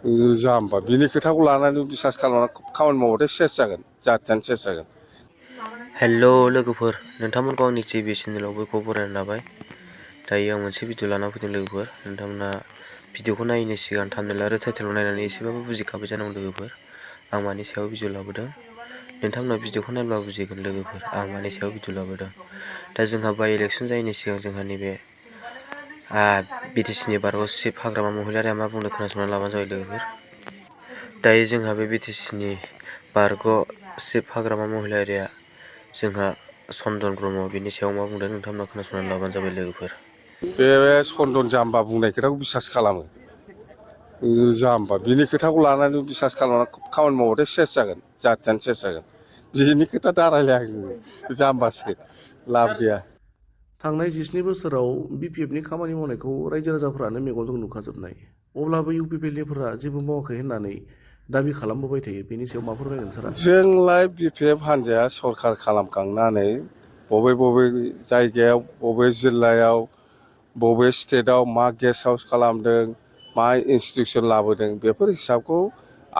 जाम्बा बिनि खोथाखौ लानानै बिसास खालामना खामानि मावबाथाय सेस जागोन जाथियानो सेस जागोन। हेलौ लोगोफोर, नोंथांमोनखौ आंनि टिभि चेनेलाव बयखौबो बरायना लाबाय। दायो आं मोनसे भिडिअ लाना फैदों लोगोफोर। नोंथांमोना भिडिअखौ नायैनि सिगां थाम्बनेल आरो टाइटेलखौ नायनानै एसेबाबो बुजिखाबाय जानांगौ लोगोफोर। आं मानि सायाव भिडिअ लाबोदों नोंथांमोना भिडिअखौ नायब्ला बुजिगोन लोगोफोर आं मानि सायाव भिडिअ लाबोदों। दा जोंहा बाइ इलेक्सन जायैनि सिगां जोंहा नैबे बिटिसिनि बारगाव चिफ हाग्रामा महिलारिया मा बुंनो खोनासंना लाबानो जाबाय लोगोफोर। दायो जोंहा बे बिटिसिनि बारगाव चिफ हाग्रामा महिलारिया जोंहा चन्दन ब्रह्म बिनि सायाव मा बुंदों नोंथांमोना खोनासंनानै लाबानो जाबाय लोगोफोर। बे चन्दन जाम्बा बुंनाय खोथाखौ बिसास खालामो। जाम्बा बिनि खोथाखौ लानानै बिसास खालामना खामानि मावबाथाय सेस जागोन जाथियानो सेस जागोन। बिनि खोथा दा रायलायाखै जोङो जाम्बासो लाब गैया। थांनाय 17 बोसोराव बिपिएफनि खामानि मावनायखौ रायजो राजाफ्रानो मेगनजों नुखाजोबनाय। अब्लाबो इउपिपिएलनिफोरा जेबो मावाखै होननानै दाबि खालामबोबाय थायो। बेनि सायाव मा फोरमायगोन सारा? जोंलाय बिपिएफ हान्जाया सरखार खालामखांनानै बबे जायगायाव बबे जिल्लायाव बबे स्टेटआव मा गेस्ट हाउस खालामदों मा इन्सटिटिउसन लाबोदों बेफोर हिसाबखौ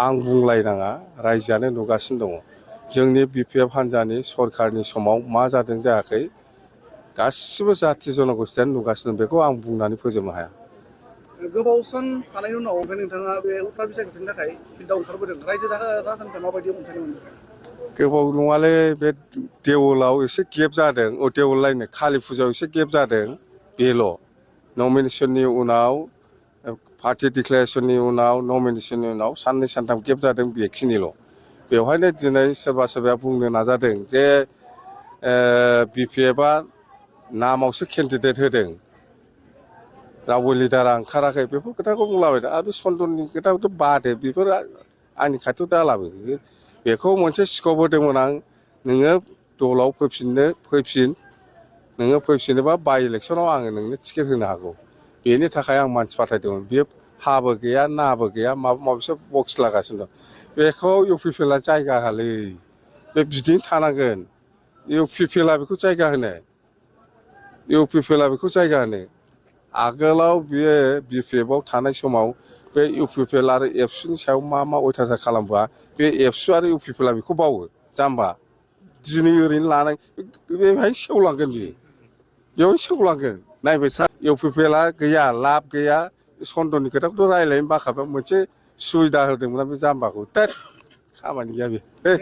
आं बुंलायनाङा, रायजोआनो नुगासिनो दङ। जोंनि बिपिएफ हान्जानि सरखारनि समाव मा जादों जायाखै गासिबो जाथि जनगोष्ठियानो नुगासिनो, बेखौ आं बुंनानै फोजोबनो हाया। गोबाव सान थानायनि उनाव ओमफ्राय नोंथाङा बे उफ्रा बिसायख'थिनि थाखाय फिल्डआव ओंखारबोदों। रायजो राजानिफ्राय माबायदि अनसायनाय मोनदों? गोबाव नङालै, बे देवलाव एसे गेप जादों, देवल लायनो कालि फुजायाव एसे गेप जादों बेल'। नमिनेसननि उनाव पार्टि डिक्लेरेसननि उनाव नमिनेसननि उनाव साननै सानथाम गेप जादों बेखिनिल'। बेवहायनो दिनै सोरबा सोरबाया बुंनो नाजादों जे बिपिएफआ नामावसो केन्डिडेट होदों, रावबो लिडारा ओंखाराखै, बेफोर खोथाखौ बुंलाबायदों। आरो बे चन्दननि खोथाखौथ' बादो, बेफोर आंनि खाथियाव दालाबो। बेखौ मोनसे स्कप होदोंमोन आं, नोङो दलाव फैफिन, नोङो फैफिनोबा बाइ इलेक्सनाव आङो नोंनो टिकेट होनो हागौ। बेनि थाखाय आं मानसि पाठायदोंमोन। बे हाबो गैया नाबो गैया, माबा माबिसो बक्स लागासिनो दं। बेखौ इउपिपिएलआ जायगा होआलै, बे बिदिनो थानांगोन। इउपिपिएलआ बेखौ जायगा होनो, इउपिपिएलआ बेखौ जायगा होनो। आगोलाव बियो बिपिएफआव थानाय समाव बे इउपिपिएल आरो एबसुनि सायाव मा अयथासार खालामबा बे एबसु आरो इउपिपिएलआ बेखौ बावो जाम्बा। दिनै ओरैनो लानाय बेवहाय सेवलांगोन, बेवहाय सेवलांगोन। नायबाय था, इउपिपिएलआ गैया, लाब गैया। चन्दननि खोथाखौथ' रायज्लायनो बाखाबाय। मोनसे सुबिदा होदोंमोन बे जाम्बाखौ, थोद खामानि गैया बे।